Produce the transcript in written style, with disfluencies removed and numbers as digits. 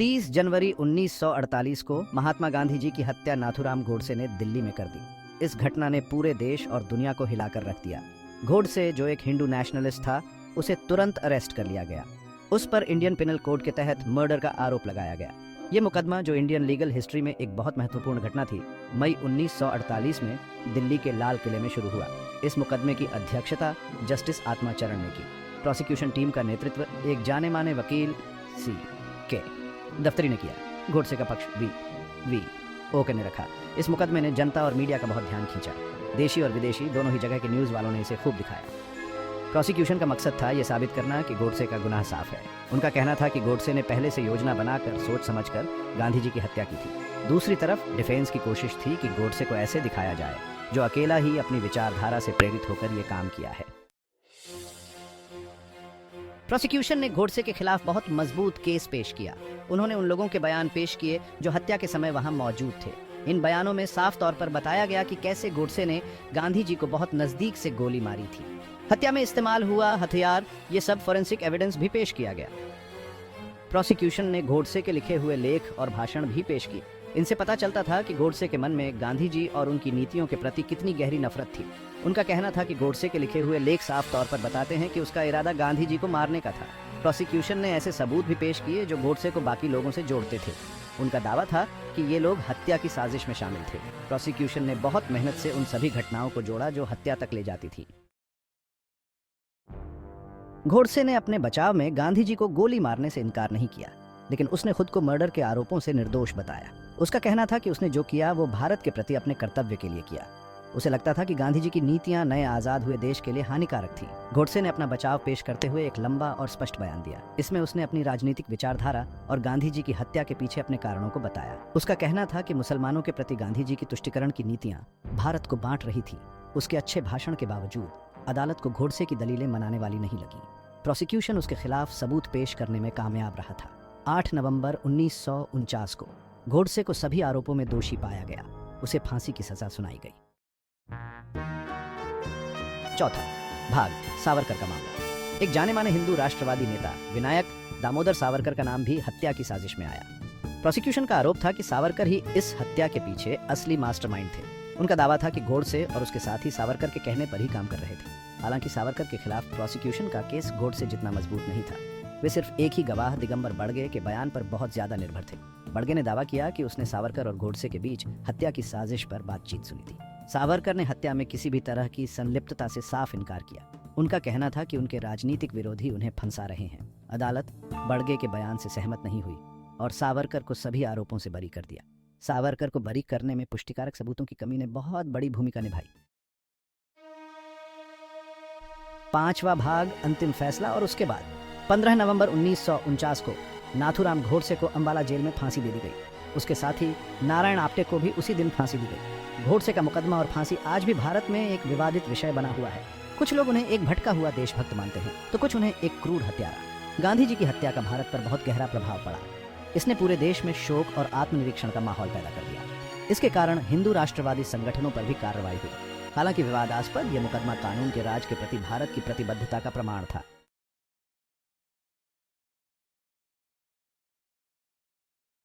30 जनवरी 1948 को महात्मा गांधी जी की हत्या नाथूराम गोडसे ने दिल्ली में कर दी। इस घटना ने पूरे देश और दुनिया को हिलाकर रख दिया। गोडसे, जो एक हिंदू नेशनलिस्ट था, उसे तुरंत अरेस्ट कर लिया गया। उस पर इंडियन पिनल कोड के तहत मर्डर का आरोप लगाया गया। ये मुकदमा, जो इंडियन लीगल हिस्ट्री में एक बहुत महत्वपूर्ण घटना थी, मई 1948 में दिल्ली के लाल किले में शुरू हुआ। इस मुकदमे की अध्यक्षता जस्टिस आत्माचरण ने की। प्रोसिक्यूशन टीम का नेतृत्व एक जाने माने वकील C.K. दफ्तरी ने किया। गोडसे का पक्ष V.O. ने रखा। इस मुकदमे ने जनता और मीडिया का बहुत ध्यान खींचा। देशी और विदेशी दोनों ही जगह के न्यूज़ वालों ने इसे खूब दिखाया। प्रोसिक्यूशन का मकसद था यह साबित करना कि गोडसे का गुनाह साफ है। उनका कहना था कि गोडसे ने पहले से योजना बनाकर, सोच समझकर गांधी जी की हत्या की थी। दूसरी तरफ डिफेंस की कोशिश थी कि गोडसे को ऐसे दिखाया जाए जो अकेला ही अपनी विचारधारा से प्रेरित होकर यह काम किया है। प्रोसिक्यूशन ने गोडसे के खिलाफ बहुत मजबूत केस पेश किया। उन्होंने उन लोगों के बयान पेश किए जो हत्या के समय वहां मौजूद थे। इन बयानों में साफ तौर पर बताया गया कि कैसे गोडसे ने गांधी जी को बहुत नजदीक से गोली मारी थी। हत्या में इस्तेमाल हुआ हथियार, ये सब फोरेंसिक एविडेंस भी पेश किया गया। प्रोसिक्यूशन ने गोडसे के लिखे हुए लेख और भाषण भी पेश किए। इनसे पता चलता था कि गोडसे के मन में गांधी जी और उनकी नीतियों के प्रति कितनी गहरी नफरत थी। उनका कहना था कि गोडसे के लिखे हुए लेख साफ तौर पर बताते हैं कि उसका इरादा गांधी जी को मारने का था। प्रोसिक्यूशन ने ऐसे सबूत भी पेश किए जो गोडसे को बाकी लोगों से जोड़ते थे। उनका दावा था कि ये लोग हत्या की साजिश में शामिल थे। प्रोसिक्यूशन ने बहुत मेहनत से उन सभी घटनाओं को जोड़ा जो हत्या तक ले जाती थी। गोडसे ने अपने बचाव में गांधी जी को गोली मारने से इनकार नहीं किया, लेकिन उसने खुद को मर्डर के आरोपों से निर्दोष बताया। उसका कहना था कि उसने जो किया वो भारत के प्रति अपने कर्तव्य के लिए किया। उसे लगता था कि गांधी जी की नीतियां नए आजाद हुए देश के लिए हानिकारक थी। गोडसे ने अपना बचाव पेश करते हुए एक लंबा और स्पष्ट बयान दिया। इसमें उसने अपनी राजनीतिक विचारधारा और गांधी जी की हत्या के पीछे अपने कारणों को बताया। उसका कहना था कि मुसलमानों के प्रति गांधी जी की तुष्टीकरण की नीतियां भारत को बांट रही थी। उसके अच्छे भाषण के बावजूद अदालत को गोडसे की दलीलें मनाने वाली नहीं लगी। प्रोसिक्यूशन उसके खिलाफ सबूत पेश करने में कामयाब रहा था। 8 नवंबर 1949 को गोडसे को सभी आरोपों में दोषी पाया गया। उसे फांसी की सजा सुनाई गई। चौथा भाग, सावरकर का मामला। एक जाने माने हिंदू राष्ट्रवादी नेता विनायक दामोदर सावरकर का नाम भी हत्या की साजिश में आया। प्रोसिक्यूशन का आरोप था कि सावरकर ही इस हत्या के पीछे असली मास्टरमाइंड थे। उनका दावा था कि गोडसे और उसके साथी सावरकर के कहने पर ही काम कर रहे थे। हालांकि सावरकर के खिलाफ प्रोसिक्यूशन का केस गोडसे जितना मजबूत नहीं था। वे सिर्फ एक ही गवाह दिगंबर बड़गे के बयान पर बहुत ज्यादा निर्भर थे। बड़गे ने दावा किया कि उसने सावरकर और गोडसे के बीच हत्या की साजिश पर बातचीत सुनी थी। सावरकर ने हत्या में किसी भी तरह की संलिप्तता से साफ इनकार किया। उनका कहना था कि उनके राजनीतिक विरोधी उन्हें फंसा रहे हैं। अदालत बड़गे के बयान से सहमत नहीं हुई और सावरकर को सभी आरोपों से बरी कर दिया। सावरकर को बरी करने में पुष्टिकारक सबूतों की कमी ने बहुत बड़ी भूमिका निभाई। 5वां भाग, अंतिम फैसला और उसके बाद 15 नवंबर 1949 को नाथूराम गोडसे को अंबाला जेल में फांसी दे दी गई। उसके साथ ही नारायण आप्टे को भी उसी दिन फांसी दी गई। गोडसे का मुकदमा और फांसी आज भी भारत में एक विवादित विषय बना हुआ है। कुछ लोग उन्हें एक भटका हुआ देशभक्त मानते हैं, तो कुछ उन्हें एक क्रूर हत्यारा। गांधी जी की हत्या का भारत पर बहुत गहरा प्रभाव पड़ा। इसने पूरे देश में शोक और आत्मनिरीक्षण का माहौल पैदा कर दिया। इसके कारण हिंदू राष्ट्रवादी संगठनों पर भी कार्रवाई हुई। हालांकि विवादास्पद यह मुकदमा कानून के राज के प्रति भारत की प्रतिबद्धता का प्रमाण था।